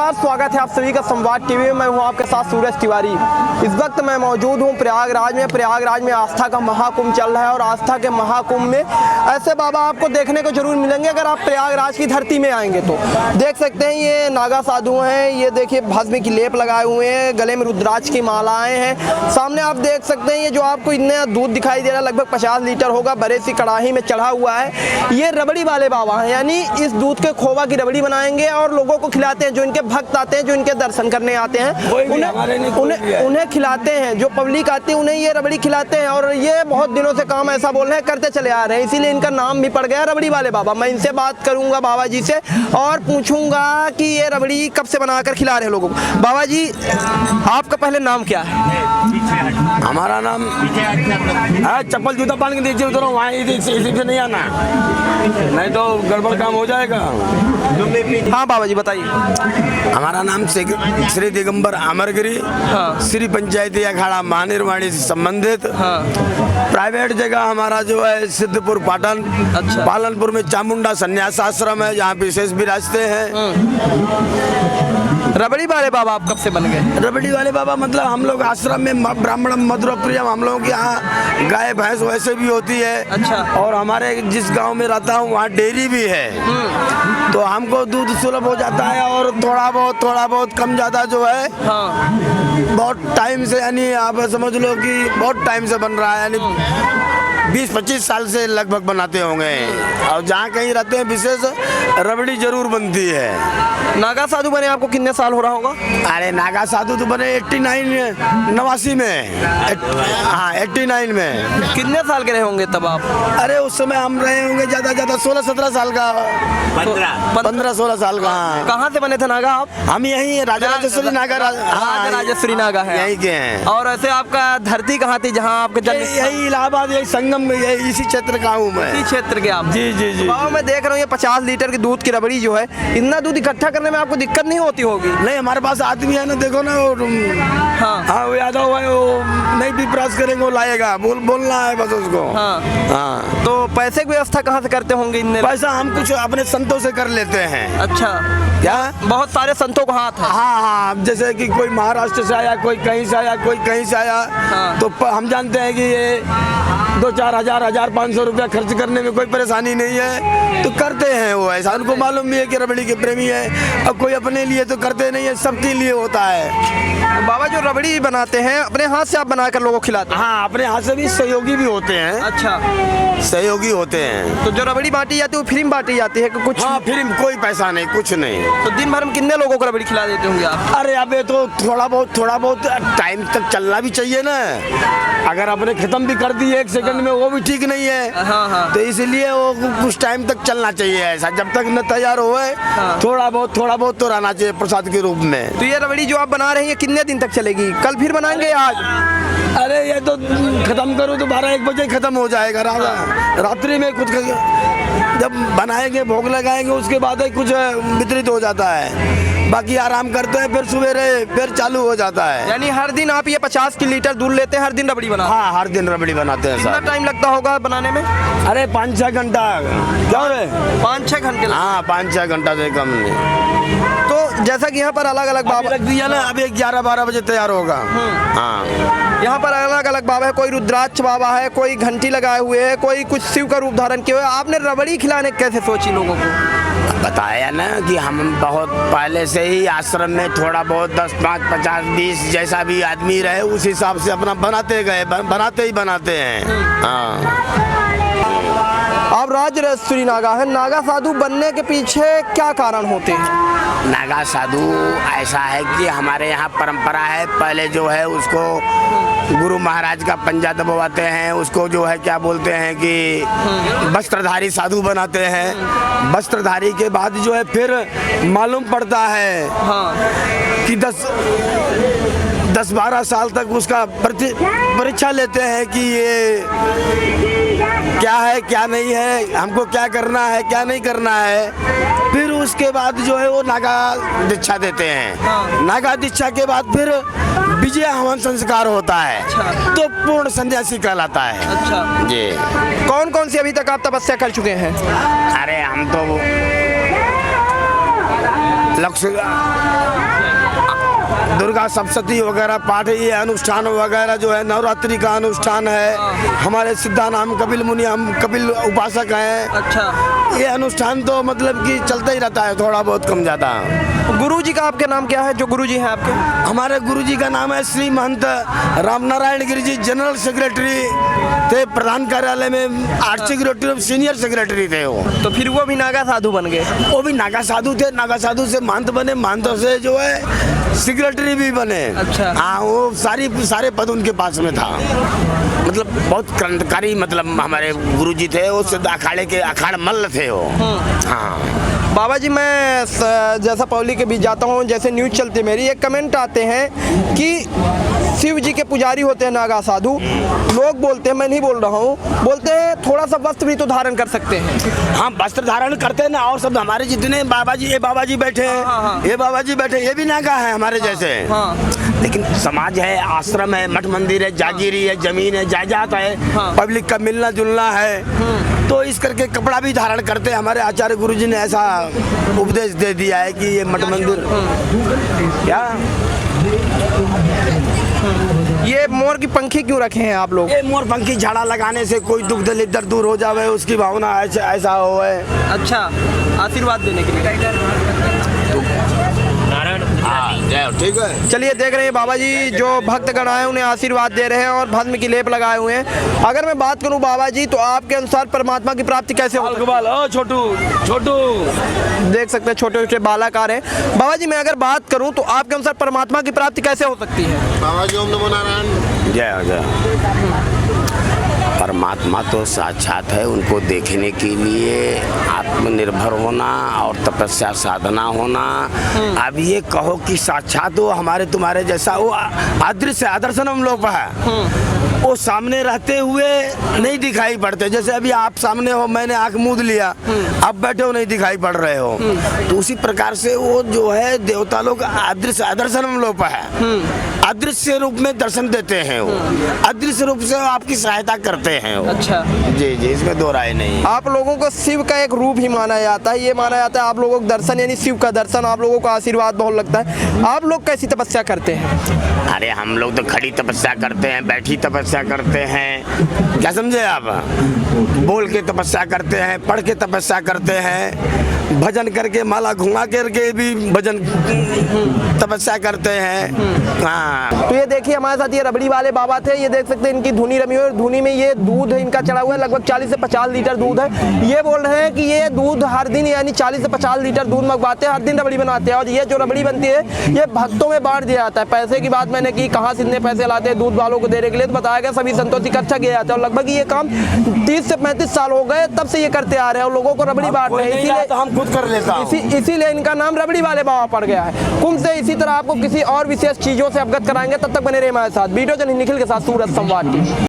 नमस्कार, स्वागत है आप सभी का संवाद टीवी में। मैं हूं आपके साथ सूरज तिवारी। इस वक्त मैं मौजूद हूं प्रयागराज में आस्था का महाकुंभ चल रहा है और आस्था के महाकुंभ में ऐसे बाबा आपको देखने को जरूर मिलेंगे अगर आप प्रयागराज की धरती में आएंगे तो। देख सकते हैं ये नागा साधु हैं, ये देखिए भस्म की लेप लगाए हुए हैं, गले में रुद्राक्ष की मालाएं हैं। सामने आप देख सकते हैं ये जो आपको इतना दूध दिखाई दे रहा है लगभग 50 लीटर होगा, बड़े सी कड़ाही में चढ़ा हुआ है। ये रबड़ी वाले बाबा हैं, यानी इस दूध के खोवा की रबड़ी बनाएंगे और लोगों को खिलाते हैं। जो इनके भक्त आते हैं, जो इनके दर्शन करने आते हैं, उन्हें खिलाते हैं। जो पब्लिक आती है उन्हें ये रबड़ी खिलाते हैं और ये बहुत दिनों से काम ऐसा बोल रहे हैं करते चले आ रहे हैं, इसीलिए इनका नाम भी पड़ गया रबड़ी वाले बाबा। मैं इनसे बात करूंगा बाबा जी से और पूछूंगा कि ये रबड़ी कब से बनाकर खिला रहे लोगों को। बाबा जी आपका पहले नाम क्या है? हमारा नाम चप्पल जूता पहन के नीचे उतरो, वहाँ इसी से नहीं आना, नहीं तो गड़बड़ काम हो जाएगा। हाँ बाबा जी बताइए। हमारा नाम श्री दिगंबर अमरगिरी, श्री पंचायती अखाड़ा महानिर्वाणी से संबंधित। प्राइवेट जगह हमारा जो है सिद्धपुर पाटन। अच्छा। पालनपुर में चामुंडा संन्यास आश्रम है, जहाँ विशेष विराजते हैं। रबड़ी वाले बाबा आप कब से बन गए? रबड़ी वाले बाबा मतलब हम लोग आश्रम में ब्राह्मण मधुर प्रियम, हम लोगों के यहाँ गाय भैंस वैसे भी होती है। अच्छा। और हमारे जिस गांव में रहता हूँ वहाँ डेयरी भी है, तो हमको दूध सुलभ हो जाता है और थोड़ा बहुत कम ज़्यादा जो है। हाँ। बहुत टाइम से, यानी आप समझ लो कि बहुत टाइम से बन रहा है, यानी 20-25 साल से लगभग बनाते होंगे। और जहाँ कहीं रहते हैं विशेष रबड़ी जरूर बनती है। नागा साधु बने आपको कितने साल हो रहा होगा? अरे नागा साधु तो बने 89 में। हाँ 89 में। कितने साल के रहे होंगे तब आप? अरे उस समय हम रहे होंगे ज्यादा 16-17 साल का, 15-16 साल का। हाँ। कहाँ से बने थे नागा आप? हम यही राजा राजेश्वरी नागा। हाँ राजेश्वरी नागा है, यही के हैं। और ऐसे आपका धरती कहाँ थी जहाँ आपके जन्म? यही इलाहाबाद, यही संगम में, यही इसी क्षेत्र का हूँ मैं। इसी क्षेत्र के आप? जी जी जी। बाबा मैं देख रहा हूँ ये 50 लीटर की दूध की रबड़ी जो है, इतना दूध इकट्ठा करने में आपको दिक्कत नहीं होती होगी? नहीं, हमारे पास आदमी है ना, देखो ना। हाँ वो यादव है, वो नहीं भी प्रयास करेंगे वो लाएगा, बोलना है बस उसको। हाँ। तो पैसे की व्यवस्था कहाँ से करते होंगे? पैसा हम कुछ अपने संतों से कर लेते हैं। अच्छा। क्या? बहुत सारे संतों का हाथ है। हाँ, जैसे कि कोई महाराष्ट्र से आया, कोई कहीं से आया, कोई कहीं से आया। तो हम जानते हैं कि ये 2-4 हजार 1,500 रुपया खर्च करने में कोई परेशानी नहीं है, तो करते हैं वो। ऐसा उनको मालूम भी है कि रबड़ी के प्रेमी है। अब कोई अपने लिए तो करते नहीं है, सबके लिए होता है। तो बाबा जो रबड़ी बनाते हैं अपने हाथ से आप बनाकर लोगों को खिलाते हैं? हाँ, अपने हाथ से भी सहयोगी भी होते हैं। अच्छा, सहयोगी होते हैं। तो जो रबड़ी बांटी जाती है वो फ्री में बांटी जाती है कि कुछ? हाँ, फ्री में, कोई पैसा नहीं, कुछ नहीं। तो दिन भर में कितने लोगों को रबड़ी खिला देते होंगे आप? अरे अबे तो थोड़ा बहुत टाइम तक चलना भी चाहिए ना। अगर अपने खत्म भी कर दी 1 सेकंड में, वो भी ठीक नहीं है। हाँ। तो इसलिए वो कुछ टाइम तक चलना चाहिए ऐसा, जब तक न तैयार होए। थोड़ा बहुत तो रहना चाहिए प्रसाद के रूप में। तो ये रबड़ी जो आप बना रहे हैं कितने दिन तक चलेगी? कल फिर बनाएंगे आज? अरे ये तो खत्म करूँ तो 12-1 बजे खत्म हो जाएगा। रात्रि में कुछ जब बनाएंगे, भोग लगाएंगे, उसके बाद ही कुछ वितरित हो जाता है। बाकी आराम करते हैं, फिर सवेरे फिर चालू हो जाता है। यानी हर दिन आप ये 50 लीटर दूध लेते हैं, हर दिन रबड़ी बनाते हैं? हाँ, हर दिन रबड़ी बनाते हैं। कितना टाइम लगता होगा बनाने में? अरे 5-6 घंटा। क्या रे? 5-6 घंटे? हाँ, 5-6 घंटा से कम नहीं। तो जैसा कि यहाँ पर अलग अलग बाबा लग दिया ना, अभी 11-12 बजे तैयार होगा। हाँ, यहाँ पर अलग अलग बाबा है, कोई रुद्राक्ष बाबा है, कोई घंटी लगाए हुए है, कोई कुछ शिव का रूप धारण किए हुए। आपने रबड़ी खिलाने कैसे सोची लोगों को? बताया ना कि हम बहुत पहले से ही आश्रम में थोड़ा बहुत 10, 5, 50, 20 जैसा भी आदमी रहे उस हिसाब से अपना बनाते गए, बनाते हैं। हाँ। आप राजेश्वरी नागा है, नागा साधु बनने के पीछे क्या कारण होते हैं? नागा साधु ऐसा है कि हमारे यहाँ परंपरा है, पहले जो है उसको गुरु महाराज का पंजा दबवाते हैं, उसको जो है क्या बोलते हैं कि वस्त्रधारी साधु बनाते हैं। वस्त्रधारी के बाद जो है फिर मालूम पड़ता है कि 10-12 साल तक उसका परीक्षा लेते हैं कि ये क्या है क्या नहीं है, हमको क्या करना है क्या नहीं करना है। फिर उसके बाद जो है वो नागा दीक्षा देते हैं। नागा दीक्षा के बाद फिर विजय हवन संस्कार होता है। तो पूर्ण सन्यासी कहलाता है। अच्छा जी। कौन कौन सी अभी तक आप तपस्या कर चुके हैं? अरे हम तो लक्ष्य दुर्गा सप्तशती वगैरह पाठ, ये अनुष्ठान वगैरह जो है नवरात्रि का अनुष्ठान है। हमारे सिद्धा नाम कपिल मुनि, हम कपिल उपासक हैं। अच्छा, ये अनुष्ठान तो मतलब कि चलता ही रहता है, थोड़ा बहुत कम ज़्यादा। गुरु जी का आपके नाम क्या है, जो गुरु जी हैं आपके? हमारे गुरु जी का नाम है श्री महंत रामनारायण गिरी जी, जनरल सेक्रेटरी थे प्रधान कार्यालय में, आर्ट सेक्रेटरी सीनियर सेक्रेटरी थे वो। तो फिर वो भी नागा साधु बन गए? वो भी नागा साधु थे, नागा साधु से महंत बने, महंतों से जो है सेक्रेटरी भी बने। अच्छा। हाँ, वो सारे पद उनके पास में था। मतलब बहुत क्रांतिकारी मतलब हमारे गुरुजी थे, वो सिद्ध अखाड़े के अखाड़ मल्ल थे वो। हाँ बाबा जी, मैं जैसा पौली के बीच जाता हूँ, जैसे न्यूज़ चलती है मेरी, एक कमेंट आते हैं कि शिव जी के पुजारी होते हैं नागा साधु। लोग बोलते हैं, मैं नहीं बोल रहा हूँ, बोलते हैं थोड़ा सा वस्त्र भी तो धारण कर सकते हैं। हाँ, वस्त्र धारण करते हैं ना, और सब हमारे जितने बाबा जी, ये बाबा जी बैठे हैं, हाँ। ये बाबा जी बैठे, ये भी नागा है हमारे जैसे। हाँ। लेकिन समाज है, आश्रम है, मठ मंदिर है, जागीरी है, जमीन है, जायदाद है, हाँ। पब्लिक का मिलना जुलना है, तो इस करके कपड़ा भी धारण करते हैं। हमारे आचार्य गुरुजी ने ऐसा उपदेश दे दिया है कि ये मठ मंदिर क्या, ये मोर की पंखी क्यों रखे हैं आप लोग? ये मोर पंखी झाड़ा लगाने से कोई दुख दलिद्र दूर हो जावे, उसकी भावना ऐसा हो है। अच्छा, आशीर्वाद देने के लिए। ठीक है। चलिए, देख रहे हैं बाबा जी जो भक्तगण आए उन्हें आशीर्वाद दे रहे हैं और भस्म की लेप लगाए हुए हैं। अगर मैं बात करूं बाबा जी, तो आपके अनुसार परमात्मा की प्राप्ति कैसे हो? छोटू छोटू देख सकते हैं छोटे छोटे बालाकार हैं। बाबा जी, मैं अगर बात करूं तो आपके अनुसार परमात्मा की प्राप्ति कैसे हो सकती है? बाबा जी ओम नमो नारायण। जय जय। परमात्मा तो साक्षात है, उनको देखने के लिए आत्मनिर्भर होना और तपस्या साधना होना। अब ये कहो कि साक्षात वो हमारे तुम्हारे जैसा, वो अदृश्य आदर्शनम लोप है, वो सामने रहते हुए नहीं दिखाई पड़ते। जैसे अभी आप सामने हो, मैंने आंख मूंद लिया, आप बैठे हो, नहीं दिखाई पड़ रहे हो, तो उसी प्रकार से वो जो है देवता लोग अदृश्य आदर्शनम लोप है, अदृश्य रूप में दर्शन देते हैं, वो अदृश्य रूप से आपकी सहायता करते हैं वो। अच्छा जी जी, इसमें दो राय नहीं। आप लोगों को शिव का एक रूप ही माना जाता है, ये माना जाता है आप लोगों को दर्शन यानी शिव का दर्शन, आप लोगों को आशीर्वाद बहुत लगता है। आप लोग कैसी तपस्या करते हैं? अरे हम लोग तो खड़ी तपस्या करते हैं, बैठी तपस्या करते हैं, क्या समझे आप? बोल के तपस्या करते हैं, पढ़ के तपस्या करते हैं, भजन करके माला घुमा करके भी भजन तपस्या करते हैं। हाँ, तो ये देखिए हमारे साथ ये रबड़ी वाले बाबा थे, ये देख सकते हैं इनकी धुनी रमी हुई है, धुनी में ये दूध इनका चढ़ा हुआ है, लगभग 40 से 50 लीटर दूध है। ये बोल रहे हैं कि ये दूध हर दिन यानी 40 से 50 लीटर दूध मंगवाते हैं, हर दिन रबड़ी बनाते हैं, और ये जो रबड़ी बनती है ये भक्तों में बांट दिया जाता है। पैसे की बात मैंने की, कहाँ से इतने पैसे लाते हैं दूध वालों को देने के लिए, तो बताया गया सभी संतों से इकट्ठा किया जाता है, और लगभग ये काम 30 से 35 साल हो गए तब से ये करते आ रहे हैं, और लोगों को रबड़ी बांट रहे हैं, इसीलिए तो हम खुद कर लेता हूं। इसीलिए इनका नाम रबड़ी वाले बाबा पड़ गया है। कुंभ से इसी तरह आपको किसी और विशेष चीजों से अवगत कराएंगे, तब तक बने रहे हमारे साथ। वीडियो जन निखिल के साथ सूरज संवाद की।